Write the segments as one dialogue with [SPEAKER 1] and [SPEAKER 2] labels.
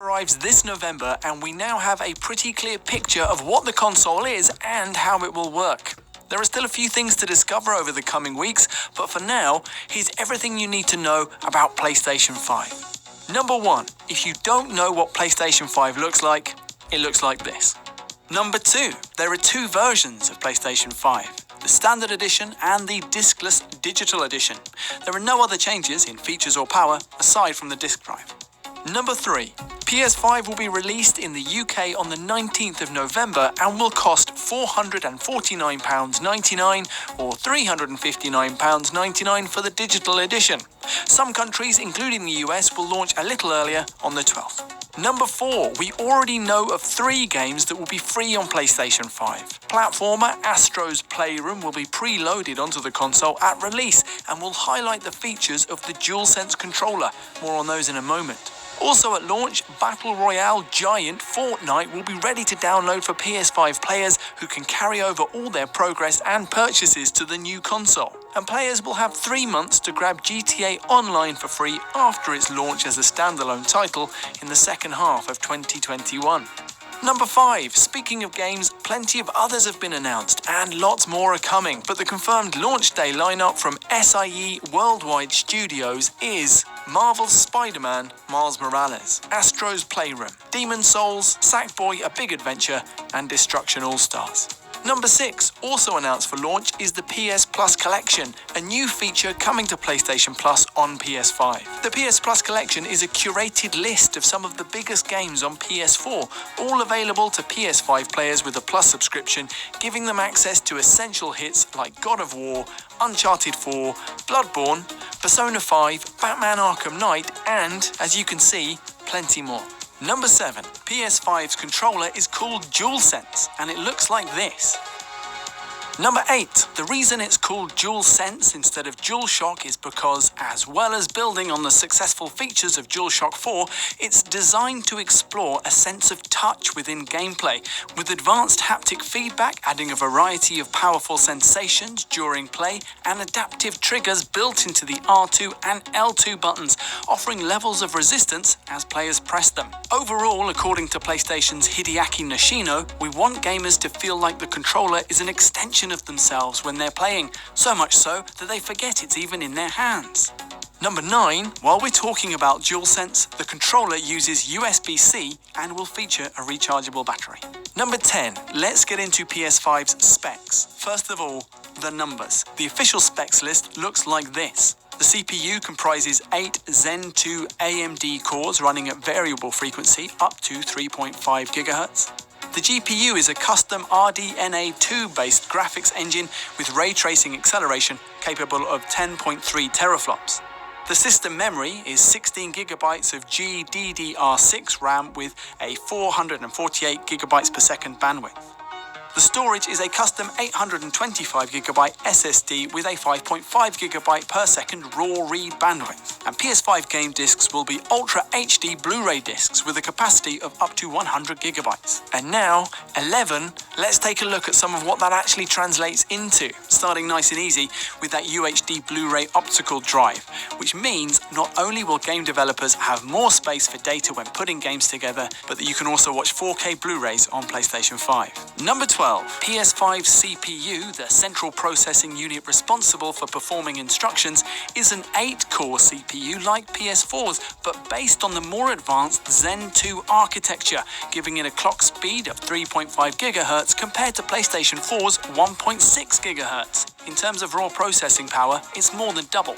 [SPEAKER 1] Arrives this November, and we now have a pretty clear picture of what the console is and how it will work. There are still a few things to discover over the coming weeks, but for now, here's everything you need to know about PlayStation 5. Number 1, if you don't know what PlayStation 5 looks like, it looks like this. Number 2, there are two versions of PlayStation 5. The Standard Edition and the Diskless Digital Edition. There are no other changes in features or power aside from the disk drive. Number 3, PS5 will be released in the UK on the 19th of November and will cost £449.99 or £359.99 for the digital edition. Some countries, including the US, will launch a little earlier on the 12th. Number 4, we already know of 3 games that will be free on PlayStation 5. Platformer Astro's Playroom will be preloaded onto the console at release and will highlight the features of the DualSense controller. More on those in a moment. Also at launch, Battle Royale giant Fortnite will be ready to download for PS5 players who can carry over all their progress and purchases to the new console. And players will have 3 months to grab GTA Online for free after its launch as a standalone title in the second half of 2021. Number 5, speaking of games, plenty of others have been announced and lots more are coming, but the confirmed launch day lineup from SIE Worldwide Studios is Marvel's Spider-Man Miles Morales, Astro's Playroom, Demon's Souls, Sackboy A Big Adventure, and Destruction All-Stars. Number 6, also announced for launch, is the PS Plus Collection, a new feature coming to PlayStation Plus on PS5. The PS Plus Collection is a curated list of some of the biggest games on PS4, all available to PS5 players with a Plus subscription, giving them access to essential hits like God of War, Uncharted 4, Bloodborne, Persona 5, Batman Arkham Knight, and, as you can see, plenty more. Number 7, PS5's controller is called DualSense, and it looks like this. Number 8, the reason it's called DualSense instead of DualShock is because, as well as building on the successful features of DualShock 4, it's designed to explore a sense of touch within gameplay, with advanced haptic feedback adding a variety of powerful sensations during play and adaptive triggers built into the R2 and L2 buttons, offering levels of resistance as players press them. Overall, according to PlayStation's Hideaki Nishino, we want gamers to feel like the controller is an extension of themselves when they're playing, so much so that they forget it's even in their hands. Number 9, while we're talking about DualSense, the controller uses USB-C and will feature a rechargeable battery. Number 10, let's get into PS5's specs. First of all, the numbers. The official specs list looks like this. The CPU comprises 8 Zen 2 AMD cores running at variable frequency up to 3.5 GHz. The GPU is a custom RDNA2 based graphics engine with ray tracing acceleration capable of 10.3 teraflops. The system memory is 16 GB of GDDR6 RAM with a 448 GB per second bandwidth. The storage is a custom 825 GB SSD with a 5.5 GB per second raw read bandwidth. And PS5 game discs will be Ultra HD Blu-ray discs with a capacity of up to 100 GB. And now, 11, let's take a look at some of what that actually translates into, starting nice and easy with that UHD Blu-ray optical drive, which means not only will game developers have more space for data when putting games together, but that you can also watch 4K Blu-rays on PlayStation 5. Number 12. PS5 CPU, the central processing unit responsible for performing instructions, is an 8-core CPU like PS4's, but based on the more advanced Zen 2 architecture, giving it a clock speed of 3.5 GHz compared to PlayStation 4's 1.6 GHz. In terms of raw processing power, it's more than double.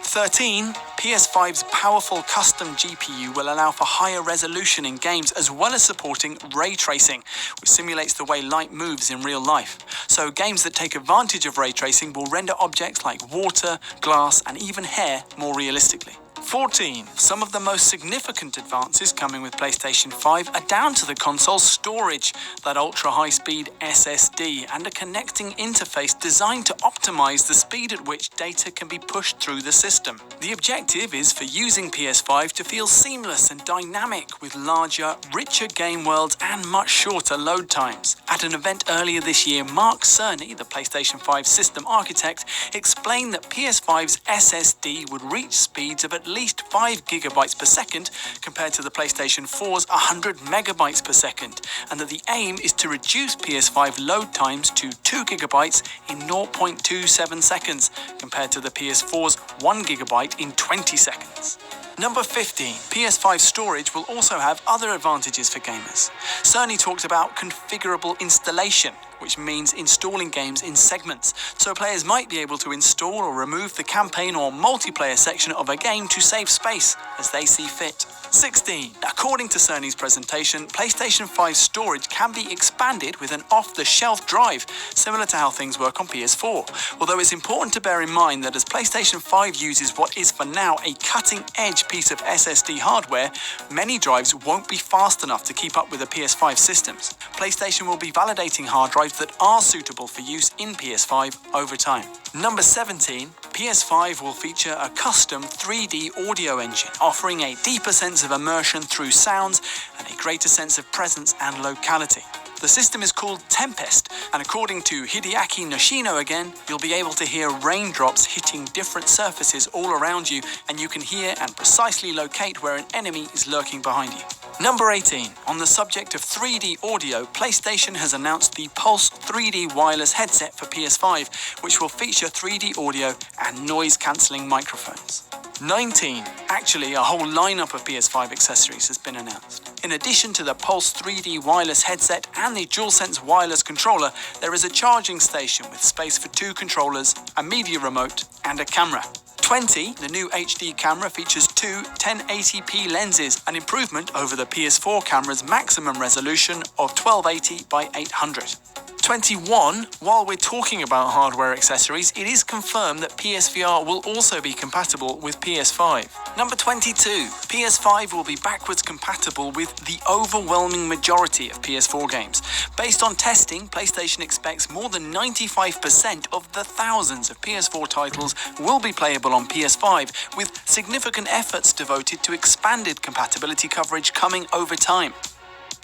[SPEAKER 1] 13, PS5's powerful custom GPU will allow for higher resolution in games as well as supporting ray tracing, which simulates the way light moves in real life. So games that take advantage of ray tracing will render objects like water, glass, and even hair more realistically. 14. Some of the most significant advances coming with PlayStation 5 are down to the console's storage, that ultra-high-speed SSD, and a connecting interface designed to optimize the speed at which data can be pushed through the system. The objective objective is for using PS5 to feel seamless and dynamic with larger, richer game worlds and much shorter load times. At an event earlier this year, Mark Cerny, the PlayStation 5 system architect, explained that PS5's SSD would reach speeds of at least 5 gigabytes per second compared to the PlayStation 4's 100 megabytes per second, and that the aim is to reduce PS5 load times to 2 gigabytes in 0.27 seconds compared to the PS4's 1 gigabyte in 20 seconds. Number 15. PS5 storage will also have other advantages for gamers. Cerny talked about configurable installation, which means installing games in segments, so players might be able to install or remove the campaign or multiplayer section of a game to save space as they see fit. 16. According to Cerny's presentation, PlayStation 5 storage can be expanded with an off-the-shelf drive, similar to how things work on PS4. Although it's important to bear in mind that as PlayStation 5 uses what is for now a cutting-edge piece of SSD hardware, many drives won't be fast enough to keep up with the PS5 systems. PlayStation will be validating hard drives that are suitable for use in PS5 over time. Number 17. PS5 will feature a custom 3D audio engine, offering a deeper sense of immersion through sounds and a greater sense of presence and locality. The system is called Tempest, and according to Hideaki Nishino again, you'll be able to hear raindrops hitting different surfaces all around you, and you can hear and precisely locate where an enemy is lurking behind you. Number 18. On the subject of 3D audio, PlayStation has announced the Pulse 3D wireless headset for PS5, which will feature 3D audio and noise-cancelling microphones. 19. Actually, a whole lineup of PS5 accessories has been announced. In addition to the Pulse 3D wireless headset and the DualSense wireless controller, there is a charging station with space for 2 controllers, a media remote, and a camera. 20. The new HD camera features 2 1080p lenses, an improvement over the PS4 camera's maximum resolution of 1280 by 800. 21. While we're talking about hardware accessories, it is confirmed that PSVR will also be compatible with PS5. Number 22. PS5 will be backwards compatible with the overwhelming majority of PS4 games. Based on testing, PlayStation expects more than 95% of the thousands of PS4 titles will be playable on PS5, with significant efforts devoted to expanded compatibility coverage coming over time.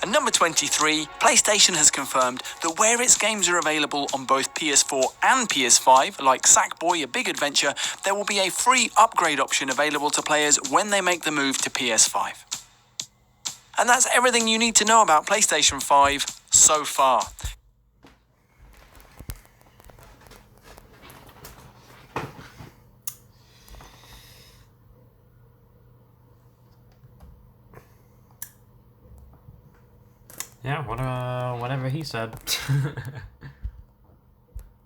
[SPEAKER 1] And number 23, PlayStation has confirmed that where its games are available on both PS4 and PS5, like Sackboy: A Big Adventure, there will be a free upgrade option available to players when they make the move to PS5. And that's everything you need to know about PlayStation 5 so far.
[SPEAKER 2] Yeah, whatever he said.